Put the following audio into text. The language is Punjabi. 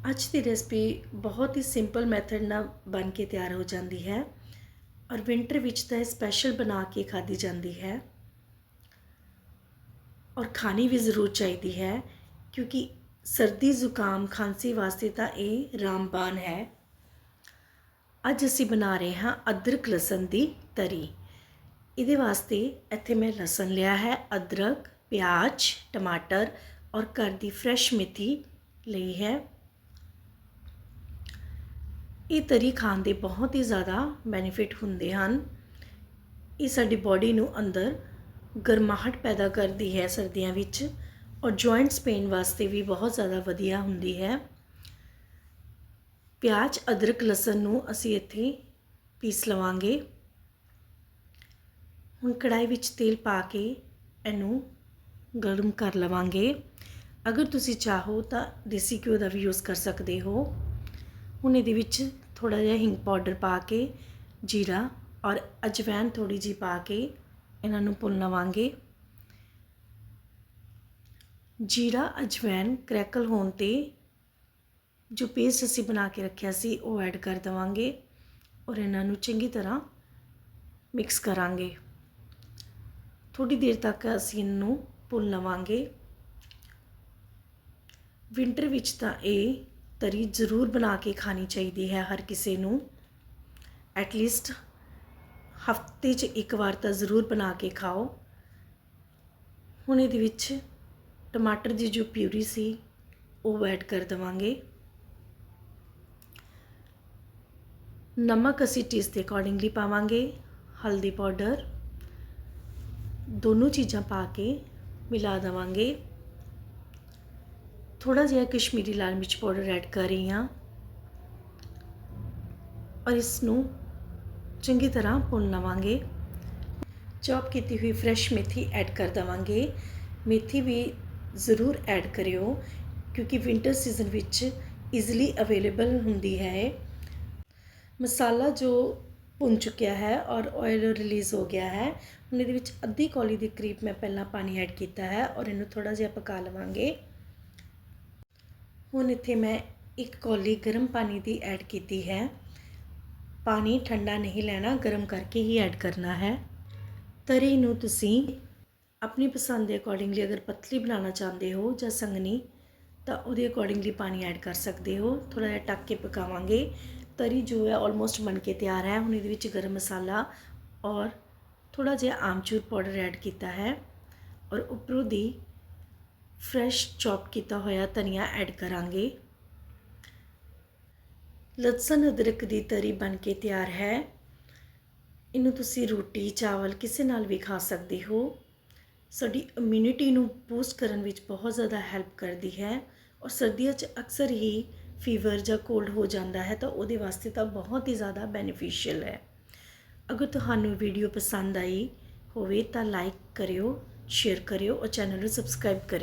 ਅੱਜ ਦੀ ਰੈਸਪੀ ਬਹੁਤ ਹੀ ਸਿੰਪਲ ਮੈਥਡ ਨਾਲ ਬਣ ਕੇ ਤਿਆਰ ਹੋ ਜਾਂਦੀ ਹੈ ਔਰ ਵਿੰਟਰ ਵਿੱਚ ਤਾਂ ਇਹ ਸਪੈਸ਼ਲ ਬਣਾ ਕੇ ਖਾਧੀ ਜਾਂਦੀ ਹੈ ਔਰ ਖਾਣੀ ਵੀ ਜ਼ਰੂਰ ਚਾਹੀਦੀ ਹੈ ਕਿਉਂਕਿ ਸਰਦੀ ਜ਼ੁਕਾਮ ਖਾਂਸੀ ਵਾਸਤੇ ਤਾਂ ਇਹ ਰਾਮਬਾਣ ਹੈ। ਅੱਜ ਅਸੀਂ ਬਣਾ ਰਹੇ ਹਾਂ ਅਦਰਕ ਲਸਣ ਦੀ ਤਰੀ। ਇਹਦੇ ਵਾਸਤੇ ਇੱਥੇ ਮੈਂ ਲਸਣ ਲਿਆ ਹੈ, ਅਦਰਕ, ਪਿਆਜ਼, ਟਮਾਟਰ ਔਰ ਘਰ ਦੀ ਫਰੈਸ਼ ਮੇਥੀ ਲਈ ਹੈ। ਇਹ ਤਰੀ ਖਾਣ ਦੇ ਬਹੁਤ ਹੀ ਜ਼ਿਆਦਾ ਬੈਨੀਫਿਟ ਹੁੰਦੇ ਹਨ। ਇਹ ਸਾਡੀ ਬਾਡੀ ਨੂੰ ਅੰਦਰ ਗਰਮਾਹਟ ਪੈਦਾ ਕਰਦੀ ਹੈ ਸਰਦੀਆਂ ਵਿੱਚ ਔਰ ਜੁਆਇੰਟਸ ਪੇਨ ਵਾਸਤੇ ਵੀ ਬਹੁਤ ਜ਼ਿਆਦਾ ਵਧੀਆ ਹੁੰਦੀ ਹੈ। ਪਿਆਜ਼, ਅਦਰਕ, ਲਸਣ ਨੂੰ ਅਸੀਂ ਇੱਥੇ ਪੀਸ ਲਵਾਂਗੇ। ਹੁਣ ਕੜਾਈ ਵਿੱਚ ਤੇਲ ਪਾ ਕੇ ਇਹਨੂੰ ਗਰਮ ਕਰ ਲਵਾਂਗੇ। ਅਗਰ ਤੁਸੀਂ ਚਾਹੋ ਤਾਂ ਦੇਸੀ ਘਿਓ ਦਾ ਵੀ ਯੂਜ਼ ਕਰ ਸਕਦੇ ਹੋ। ਹੁਣ ਇਹਦੇ ਵਿੱਚ ਥੋੜਾ ਜਿਹਾ ਹਿੰਗ ਪਾਊਡਰ ਪਾ ਕੇ, ਜੀਰਾ ਔਰ ਅਜਵਾਇਣ ਥੋੜੀ ਜਿਹੀ ਪਾ ਕੇ ਇਹਨਾਂ ਨੂੰ ਭੁੰਨ ਲਵਾਂਗੇ। ਜੀਰਾ ਅਜਵਾਇਣ ਕਰੈਕਲ ਹੋਣ ਤੇ ਜੋ ਪੇਸਟ ਅਸੀਂ ਬਣਾ ਕੇ ਰੱਖਿਆ ਸੀ ਉਹ ਐਡ ਕਰ ਦੇਵਾਂਗੇ ਔਰ ਇਹਨਾਂ ਨੂੰ ਚੰਗੀ ਤਰ੍ਹਾਂ ਮਿਕਸ ਕਰਾਂਗੇ। ਥੋੜੀ ਦੇਰ ਤੱਕ ਅਸੀਂ ਇਹਨੂੰ ਭੁੰਨ ਲਵਾਂਗੇ। ਵਿੰਟਰ ਵਿੱਚ ਤਾਂ ਇਹ ਤਰੀ ਜ਼ਰੂਰ ਬਣਾ ਕੇ ਖਾਣੀ ਚਾਹੀਦੀ ਹੈ ਹਰ ਕਿਸੇ ਨੂੰ। ਐਟਲੀਸਟ ਹਫਤੇ 'ਚ ਇੱਕ ਵਾਰ ਤਾਂ ਜ਼ਰੂਰ ਬਣਾ ਕੇ ਖਾਓ। ਹੁਣ ਇਹਦੇ ਵਿੱਚ ਟਮਾਟਰ ਦੀ ਜੋ ਪਿਊਰੀ ਸੀ ਉਹ ਐਡ ਕਰ ਦੇਵਾਂਗੇ। ਨਮਕ ਅਸੀਂ ਟੇਸਟ ਦੇ ਅਕੋਰਡਿੰਗਲੀ ਪਾਵਾਂਗੇ। ਹਲਦੀ ਪਾਊਡਰ, ਦੋਨੋਂ ਚੀਜ਼ਾਂ ਪਾ ਕੇ ਮਿਲਾ ਦੇਵਾਂਗੇ। ਥੋੜਾ ਜਿਹਾ ਕਸ਼ਮੀਰੀ ਲਾਲ ਮਿਰਚ ਪਾਊਡਰ ਐਡ ਕਰ ਰਹੀ ਹਾਂ ਔਰ ਇਸ ਨੂੰ ਚੰਗੀ ਤਰ੍ਹਾਂ ਭੁੰਨ ਲਵਾਂਗੇ। ਚੌਪ ਕੀਤੀ ਹੋਈ ਫਰੈਸ਼ ਮੇਥੀ ਐਡ ਕਰ ਦੇਵਾਂਗੇ। ਮੇਥੀ ਵੀ ਜ਼ਰੂਰ ਐਡ ਕਰਿਓ ਕਿਉਂਕਿ ਵਿੰਟਰ ਸੀਜ਼ਨ ਵਿੱਚ ਈਜ਼ੀਲੀ ਅਵੇਲੇਬਲ ਹੁੰਦੀ ਹੈ। ਮਸਾਲਾ ਜੋ ਭੁੰਨ ਚੁੱਕਿਆ ਹੈ ਔਰ ਆਇਲ ਰਿਲੀਜ਼ ਹੋ ਗਿਆ ਹੈ। ਹੁਣ ਇਹਦੇ ਵਿੱਚ ਅੱਧੀ ਕੌਲੀ ਦੇ ਕਰੀਬ ਮੈਂ ਪਹਿਲਾਂ ਪਾਣੀ ਐਡ ਕੀਤਾ ਹੈ ਔਰ ਇਹਨੂੰ ਥੋੜਾ ਜਿਹਾ ਪਕਾ ਲਵਾਂਗੇ। ਹੁਣ ਇੱਥੇ ਮੈਂ 1 ਕੌਲੀ ਗਰਮ ਪਾਣੀ ਦੀ ਐਡ ਕੀਤੀ ਹੈ। ਪਾਣੀ ਠੰਡਾ ਨਹੀਂ ਲੈਣਾ, ਗਰਮ ਕਰਕੇ ਹੀ ਐਡ ਕਰਨਾ ਹੈ। ਤਰੀ ਨੂੰ ਤੁਸੀਂ ਆਪਣੀ ਪਸੰਦ ਦੇ ਅਕੋਰਡਿੰਗਲੀ ਅਗਰ ਪਤਲੀ ਬਣਾਉਣਾ ਚਾਹੁੰਦੇ ਹੋ ਜਾਂ ਸੰਘਣੀ ਤਾਂ ਉਹਦੇ ਅਕੋਰਡਿੰਗਲੀ ਪਾਣੀ ਐਡ ਕਰ ਸਕਦੇ ਹੋ। ਥੋੜਾ ਜਿਹਾ ਢੱਕ ਕੇ ਪਕਾਵਾਂਗੇ। ਤਰੀ ਜੋ ਹੈ ਆਲਮੋਸਟ ਬਣ ਕੇ ਤਿਆਰ ਹੈ। ਹੁਣ ਇਹਦੇ ਵਿੱਚ ਗਰਮ ਮਸਾਲਾ ਔਰ ਥੋੜਾ ਜਿਹਾ ਆਮਚੂਰ ਪਾਊਡਰ ਐਡ ਕੀਤਾ ਹੈ ਔਰ ਉੱਪਰੋਂ ਦੀ ਫਰੈਸ਼ ਚੌਪ ਕੀਤਾ ਹੋਇਆ ਧਨੀਆ ਐਡ ਕਰਾਂਗੇ। ਲਸਣ ਅਦਰਕ ਦੀ ਤਰੀ ਬਣ ਕੇ ਤਿਆਰ ਹੈ। ਇਹਨੂੰ ਤੁਸੀਂ ਰੋਟੀ, ਚਾਵਲ ਕਿਸੇ ਨਾਲ ਵੀ ਖਾ ਸਕਦੇ ਹੋ। ਸਾਡੀ ਇਮਿਊਨਿਟੀ ਨੂੰ ਬੂਸਟ ਕਰਨ ਵਿੱਚ ਬਹੁਤ ਜ਼ਿਆਦਾ ਹੈਲਪ ਕਰਦੀ ਹੈ ਔਰ ਸਰਦੀਆਂ 'ਚ ਅਕਸਰ ਹੀ ਫੀਵਰ ਜਾਂ ਕੋਲਡ ਹੋ ਜਾਂਦਾ ਹੈ ਤਾਂ ਉਹਦੇ ਵਾਸਤੇ ਤਾਂ ਬਹੁਤ ਹੀ ਜ਼ਿਆਦਾ ਬੈਨੀਫੀਸ਼ੀਅਲ ਹੈ। ਅਗਰ ਤੁਹਾਨੂੰ ਵੀਡੀਓ ਪਸੰਦ ਆਈ ਹੋਵੇ ਤਾਂ ਲਾਈਕ ਕਰਿਓ, ਸ਼ੇਅਰ ਕਰਿਓ ਔਰ ਚੈਨਲ ਨੂੰ ਸਬਸਕ੍ਰਾਈਬ ਕਰਿਓ।